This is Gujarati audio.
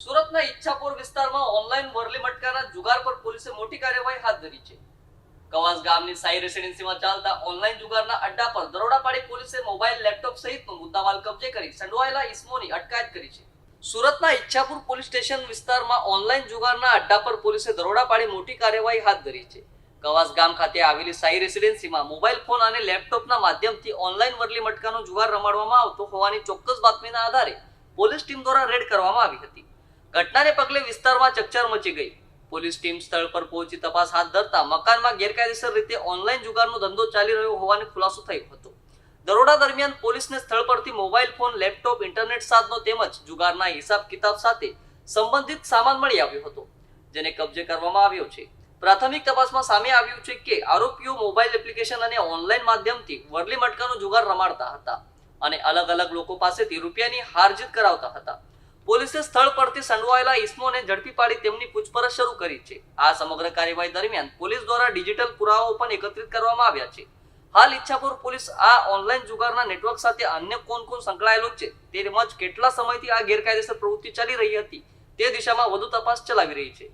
સુરતના ઈચ્છાપુર વિસ્તારમાં ઓનલાઈન વરલી મટકાના જુગાર પર પોલીસે મોટી કાર્યવાહી હાથ ધરી છે. કવાસ ગામની સાઈ રેસિડેન્સીમાં ચાલતા ઓનલાઈન જુગારના અડ્ડા પર દરોડા પાડી પોલીસે મોબાઈલ, લેપટોપ સહિતનો મુદ્દામાલ કબજે કરી સંડોવાયેલા ઈસમોની અટકાયત કરી છે. સુરતના ઈચ્છાપુર પોલીસ સ્ટેશન વિસ્તારમાં ઓનલાઈન જુગારના અડ્ડા પર પોલીસે દરોડા પાડી મોટી કાર્યવાહી હાથ ધરી છે. કવાસ ગામ ખાતે આવેલી સાઈ રેસિડેન્સીમાં મોબાઈલ ફોન અને લેપટોપના માધ્યમથી ઓનલાઈન વરલી મટકાનો જુગાર રમાડવામાં આવતો હોવાની ચોક્કસ બાતમીના આધારે પોલીસ ટીમ દ્વારા રેડ કરવામાં આવી હતી. ઘટનાને પગલે વિસ્તારમાં ચકચાર મચી ગઈ. પોલીસ ટીમ સ્થળ પર પહોંચી તપાસ હાથ ધરતા મકાનમાં ગેરકાયદેસર રીતે ઓનલાઈન જુગારનો ધંધો ચાલી રહ્યો હોવાનો ખુલાસો થયો હતો. દરોડા દરમિયાન પોલીસને સ્થળ પરથી મોબાઈલ ફોન, લેપટોપ, ઇન્ટરનેટ સાધનો તેમજ જુગારના હિસાબ કિતાબ સાથે સંબંધિત સામાન મળી આવ્યો હતો, જેને કબજે કરવામાં આવ્યો છે. પ્રાથમિક તપાસમાં સામે આવ્યું છે કે આરોપીઓ મોબાઈલ એપ્લિકેશન અને ઓનલાઈન માધ્યમથી વરલી મટકાનો જુગાર રમાડતા હતા અને અલગ અલગ લોકો પાસેથી રૂપિયાની હારજીત કરાવતા હતા. પોલીસે સ્થળ પરથી સંડોવાયેલા ઈસમોને ઝડપી પાડી તેમની પૂછપરછ શરૂ કરી છે. આ સમગ્ર કાર્યવાહી દરમિયાન પોલીસ દ્વારા ડિજિટલ પુરાવાઓ પણ એકત્રિત કરવામાં આવ્યા છે. હાલ ઈચ્છાપુર પોલીસ આ ઓનલાઈન જુગારના નેટવર્ક સાથે અન્ય કોણ સંકળાયેલું છે તેમજ કેટલા સમયથી આ ગેરકાયદેસર પ્રવૃત્તિ ચાલી રહી હતી તે દિશામાં વધુ તપાસ ચલાવી રહી છે.